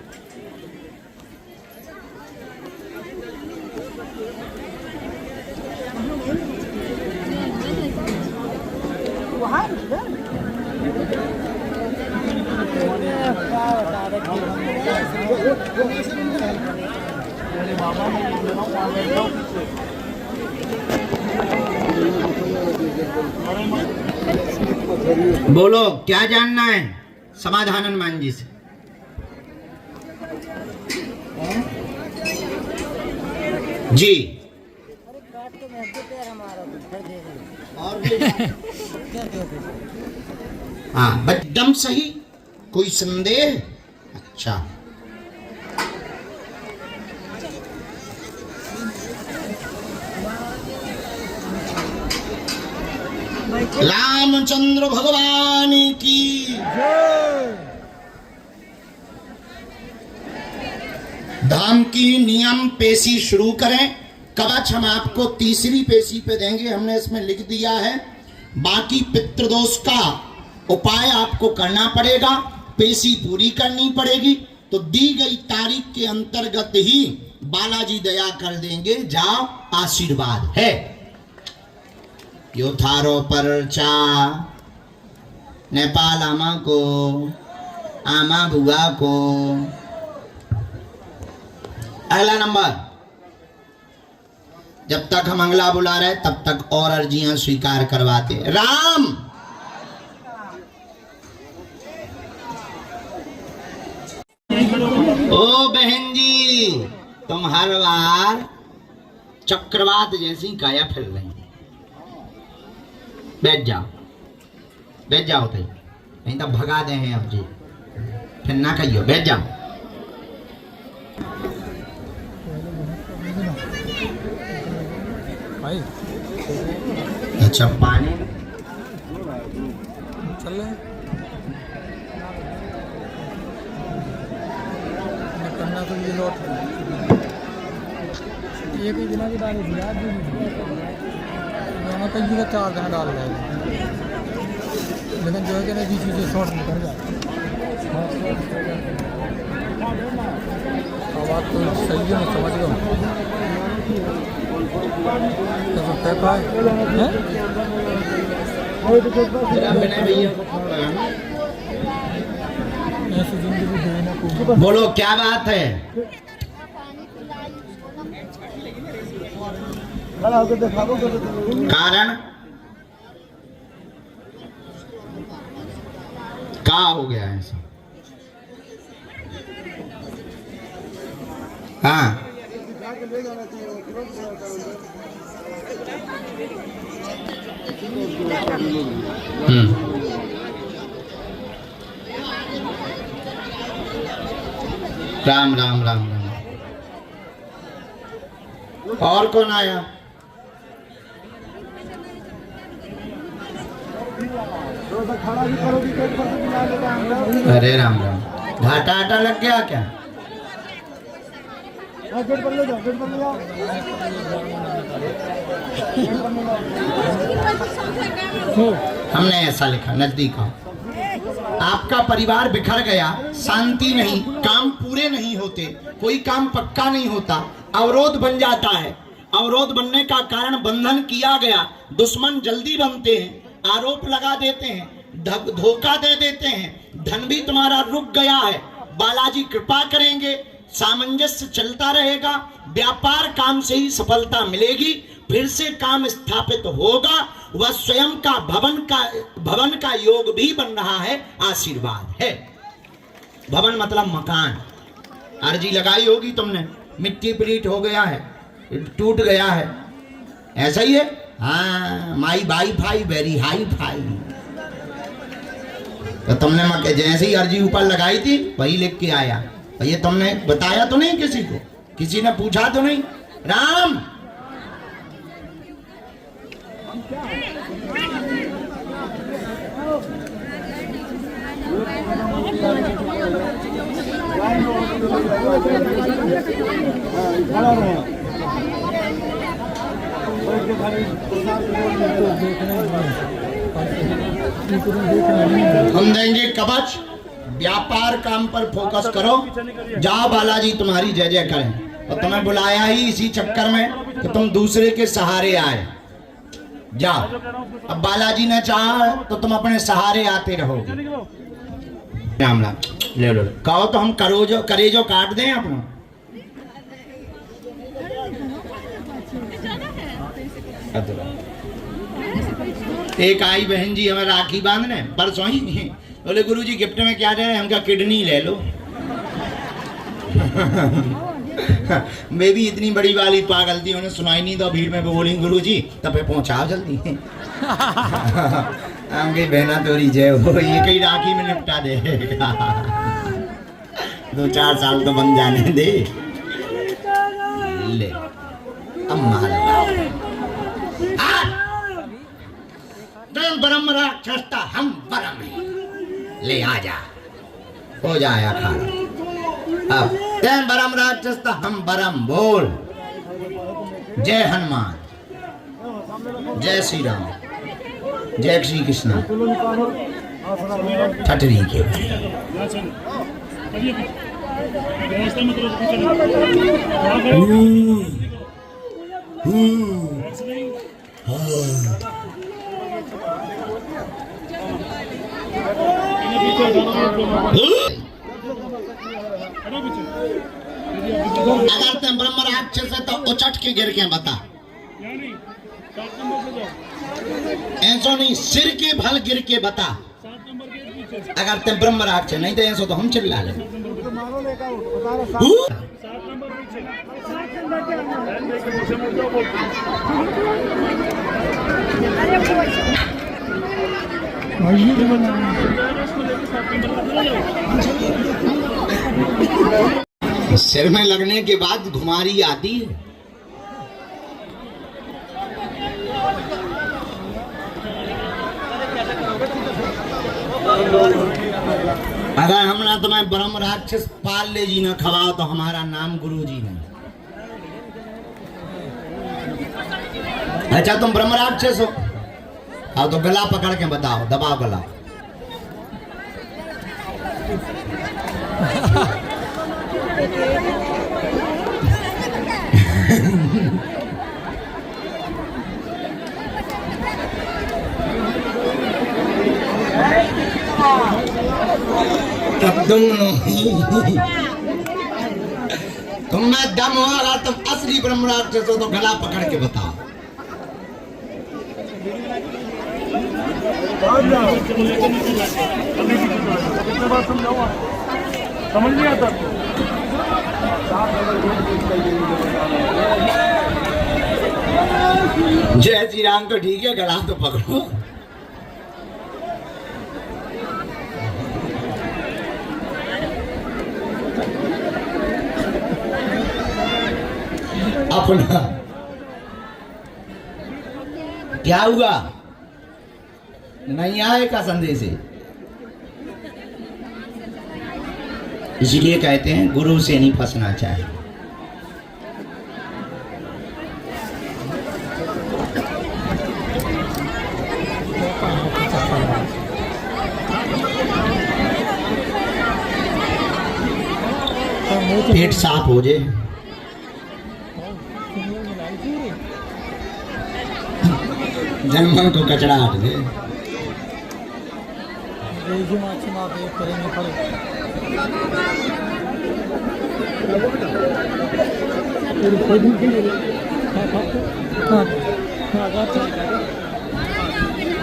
बोलो क्या जानना है समाधान हनुमान जी से? जी हाँ एकदम सही। कोई संदेह? अच्छा रामचंद्र भगवान की। धाम की नियम पेशी शुरू करें। कवच हम आपको तीसरी पेशी पे देंगे, हमने इसमें लिख दिया है। बाकी पितृदोष का उपाय आपको करना पड़ेगा, पेशी पूरी करनी पड़ेगी। तो दी गई तारीख के अंतर्गत ही बालाजी दया कर देंगे। जाओ आशीर्वाद है। यो थारो परचा नेपाल आमा को, आमा बुआ को। अगला नंबर। जब तक हम अगला बुला रहे तब तक और अर्जियां स्वीकार करवाते। राम ओ बहन जी, तुम हर बार चक्रवात जैसी काया फिर रही। बैठ जाओ तई, नहीं तो भगा दे हैं अब जी, फिर ना कहियो, बैठ जाओ। अच्छा पानी चल रहे करना तो ये लौट एक ही दिना की डाली थी यार यहाँ कई जगह 4 दिन डाल रहे लेकिन जो है कि नहीं बीच में शॉर्ट निकल जाए। बात तो सही है, मैं समझ गया बोलो क्या बात है? कारण क्या हो गया है ऐसा? हाँ राम राम राम राम। और कौन आया? अरे राम राम, घाटा आटा लग गया क्या? हमने ऐसा लिखा, नजदीक आओ। आपका परिवार बिखर गया, शांति नहीं, काम पूरे नहीं होते, कोई काम पक्का नहीं होता, अवरोध बन जाता है। अवरोध बनने का कारण बंधन किया गया, दुश्मन जल्दी बनते हैं, आरोप लगा देते हैं, धोखा दे देते हैं, धन भी तुम्हारा रुक गया है। बालाजी कृपा करेंगे, सामंजस्य चलता रहेगा, व्यापार काम से ही सफलता मिलेगी, फिर से काम स्थापित होगा, वह स्वयं का भवन का योग भी बन रहा है, आशीर्वाद है। भवन मतलब मकान, अर्जी लगाई होगी तुमने, मिट्टी पलीट हो गया है, टूट गया है, ऐसा ही है। हाँ, my wifi very hifi. तो तुमने जैसे ही अर्जी ऊपर लगाई थी वही लिख के आया। ये तुमने बताया तो नहीं किसी को? किसी ने पूछा तो नहीं? राम हम देंगे कवच, व्यापार काम पर फोकस करो, जाओ बालाजी तुम्हारी जय जय करें। और तुम्हें बुलाया ही इसी चक्कर में कि तुम दूसरे के सहारे आए, जाओ। अब बालाजी ने चाहा तो तुम अपने सहारे आते रहोगे। राम राम, ले लो, कहो तो हम करेजो काट दें अपना। एक आई बहन जी हमें राखी बांधने परसों ही, बोले गुरुजी गिफ्ट में क्या दे रहे हैं? हमका किडनी ले लो। मैं भी इतनी बड़ी वाली पागल थी, उन्हें सुनाई नहीं, तो भीड़ में बोली गुरुजी तब पहुंचाओ जल्दी। हमकी बहना तोरी जय हो, ये कई राखी में निपटा दे। 2-4 साल तो बन जाने दे। ले अम्मा ब्रह्म राक्षसता हम परम है, ले आ जा, हो जाया खाना। अब ब्रह्म राक्षसता हम परम बोल। जय हनुमान, जय श्री राम, जय श्री कृष्ण। ठटरी के अगर तुम ब्रह्म राक्षस है तो उचट के गिर के बता। ऐसा नहीं, सिर के भल गिर के बता। अगर तुम ब्रह्म राक्षस नहीं तो ऐसा तो हम चिल्ला ले। सिर में लगने के बाद घुमारी आती है। अगर हमने तुम्हें ब्रह्म राक्षस पाल ले जी न खवाओ तो हमारा नाम गुरु जी नहीं। अच्छा तुम ब्रह्म राक्षस हो, अब तो गला पकड़ के बताओ, दबाओ गला। तब तुम में दम होगा, तुम असली ब्रह्म राक्षस हो तो गला पकड़ के बताओ। समझ नहीं आता। जय श्री राम तो ठीक है, गला तो पकड़ो। अपना क्या हुआ, नहीं आए का संदेश है। इसीलिए कहते हैं गुरु से नहीं फंसना चाहिए। पेट साफ हो जाए, जनमन को कचरा हट दे।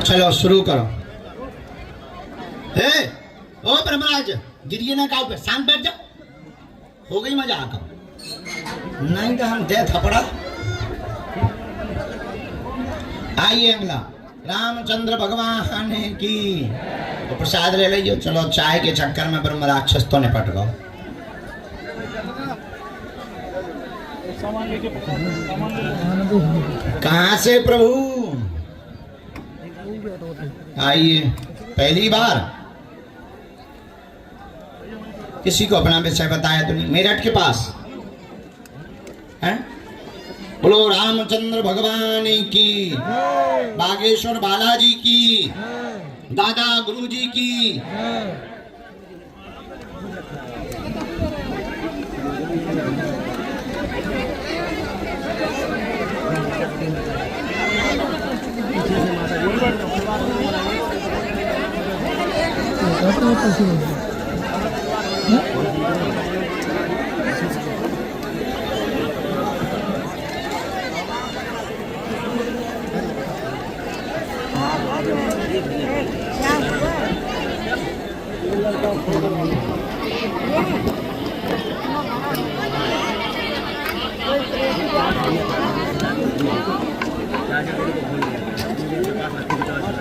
चलो शुरू करो। हे ओ ब्रह्मराज, गिरिए ना काऊ पे, शांत बैठ जाओ। हो गई मजाक, नहीं तो हम दे थपड़ा। आइए अगला, रामचंद्र भगवान की। तो प्रसाद ले लीजिए। चलो चाय के चक्कर में ब्रह्म राक्षस तो निपट गो। कहाँ से प्रभु? आइए, पहली बार किसी को अपना विषय बताया तो नहीं। मेरठ के पास है। बोलो रामचंद्र भगवान की, बागेश्वर बालाजी की, दादा गुरु जी की।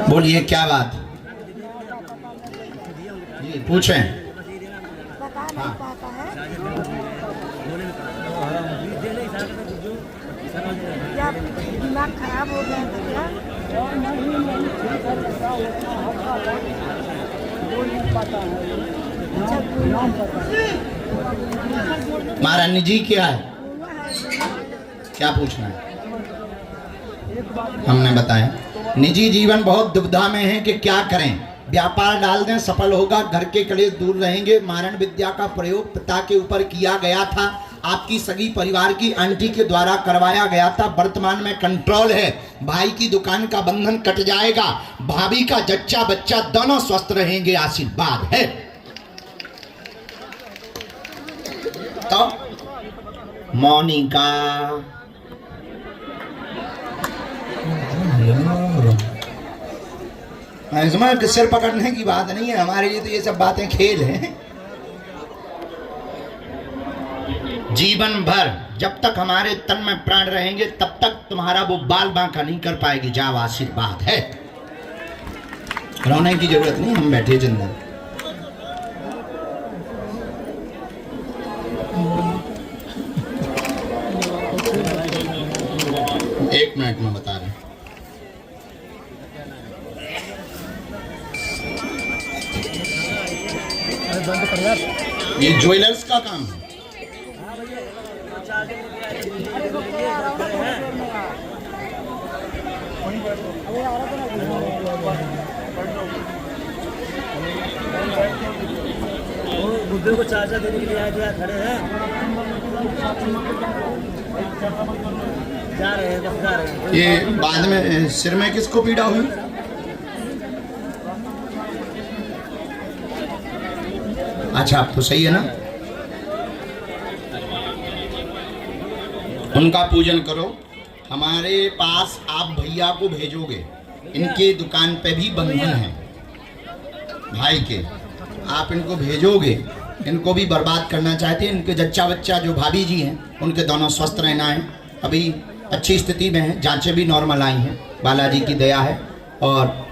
बोलिए क्या बात जी, पूछें। बता नहीं पाता है या दिमाग खराब हो गया था क्या? हमारा निजी क्या है, क्या पूछना है? हमने बताया निजी जीवन बहुत दुविधा में है कि क्या करें। व्यापार डाल दें, सफल होगा, घर के कलेश दूर रहेंगे। मारण विद्या का प्रयोग पिता के ऊपर किया गया था, आपकी सगी परिवार की आंटी के द्वारा करवाया गया था। वर्तमान में कंट्रोल है। भाई की दुकान का बंधन कट जाएगा, भाभी का जच्चा बच्चा दोनों स्वस्थ रहेंगे, आशीर्वाद है। तो मोनिका इसमें सिर पकड़ने की बात नहीं है, हमारे लिए तो ये सब बातें खेल हैं। जीवन भर जब तक हमारे तन में प्राण रहेंगे तब तक तुम्हारा वो बाल बांका नहीं कर पाएगी। जाओ, आशीर्वाद है। रोने की जरूरत नहीं, हम बैठे चंदा। एक मिनट में बता रहे हैं। बंद कर यार। ये ज्वेलर्स का काम है। बुद्धू को चार्जर देने के लिए आए थे, खड़े हैं, जा रहे हैं, बस जा रहे हैं। ये बाद में सिर में किसको पीड़ा हुई? अच्छा, आप तो सही है ना? उनका पूजन करो। हमारे पास आप भैया को भेजोगे, इनके दुकान पे भी बंधन है भाई के, आप इनको भेजोगे। इनको भी बर्बाद करना चाहते हैं। इनके जच्चा बच्चा जो भाभी जी हैं, उनके दोनों स्वस्थ रहना है, अभी अच्छी स्थिति में हैं, जांचें भी नॉर्मल आई हैं, बालाजी की दया है। और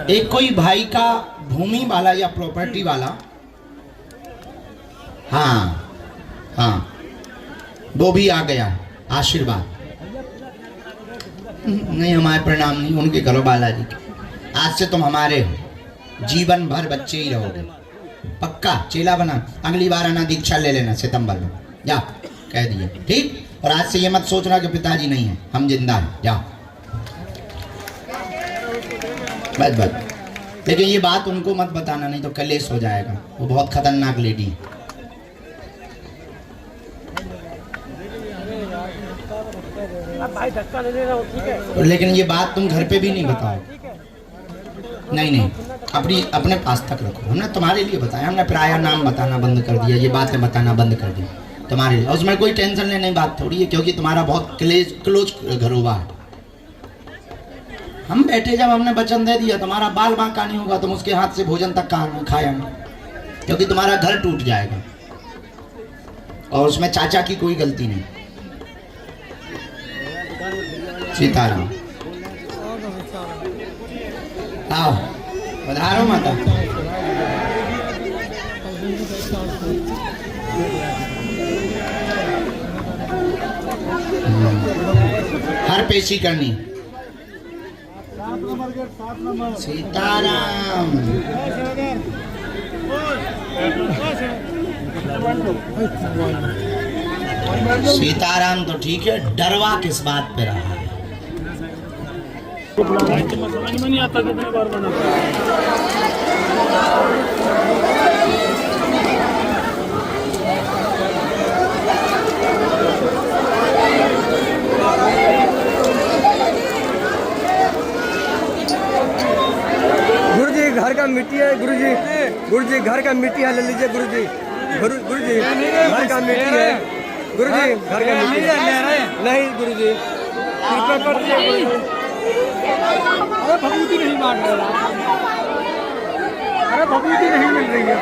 एक कोई भाई का भूमि वाला या प्रॉपर्टी वाला, हाँ हाँ, वो भी आ गया। आशीर्वाद नहीं, हमारे प्रणाम नहीं, उनके करो बालाजी के। आज से तुम हमारे हो, जीवन भर बच्चे ही रहोगे, पक्का। चेला बना, अगली बार आना, दीक्षा ले लेना सितंबर में, जा कह दिए, ठीक। और आज से ये मत सोचना कि पिताजी नहीं है, हम जिंदा हैं, जाओ बस बस। लेकिन ये बात उनको मत बताना, नहीं तो कलेश हो जाएगा, वो बहुत खतरनाक लेडी है। भाई धक्का ले रहा हूँ, ठीक है, लेकिन ये बात तुम घर पे भी नहीं बताओ। नहीं नहीं, अपने पास तक रखो। हमने तुम्हारे लिए बताया, हमने प्राय नाम बताना बंद कर दिया, ये बातें बताना बंद कर दी तुम्हारे लिए। उसमें कोई टेंशन लेने की बात थोड़ी है, क्योंकि तुम्हारा बहुत क्लोज घरोबा है। हम बैठे, जब हमने वचन दे दिया तुम्हारा बाल बांका नहीं होगा, तुम उसके हाथ से भोजन तक खाया नहीं, क्योंकि तुम्हारा घर टूट जाएगा। और उसमें चाचा की कोई गलती नहीं। सीताराम, आओ पधारो माता। हर पेशी करनी। सीताराम, सीताराम तो ठीक है, डरवा किस बात पे रहा है? समझ में नहीं आता कितनी बार बना। गुरुजी घर का मिट्टी है, गुरुजी, गुरुजी घर का मिट्टी है, ले लीजिए गुरुजी। गुरुजी घर का मिट्टी है, गुरुजी घर का मिट्टी है। नहीं गुरुजी, कृपा कर दीजिए। अरे भभूति नहीं मांग रहा, अरे भभूति नहीं मिल रही है।